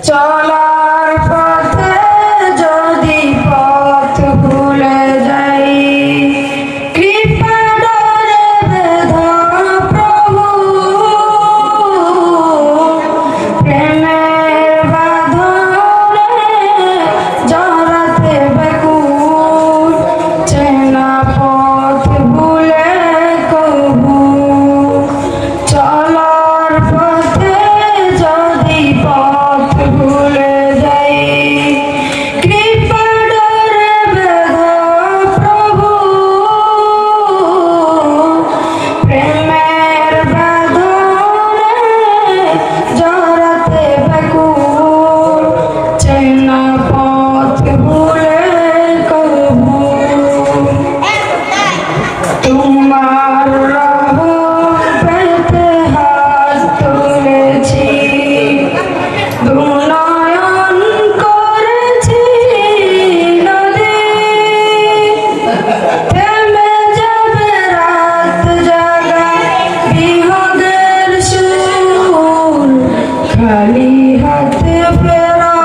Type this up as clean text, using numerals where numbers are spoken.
চলার পথে যদি পথ ভুলে যাই, কৃপা ডোরে বেঁধো প্রভু, প্রেমের বাঁধনে জড়াতে ব্যাকুল, চেনা পথ ভুলে কভু। চলার পথে যদি পথ ভুলে যাই, কৃপা ডোরে বেঁধো প্রভু, প্রেমের বাঁধনে জড়াতে ব্যাকুল, চেনা পথ ভুলে কভু। তোমার রহমত পেতে হাত তুলেছি, দুনয়ন করেছি নদী, থেমে যাবে রাত জাগা বিহগের সুর, খালি হাতে ফেরা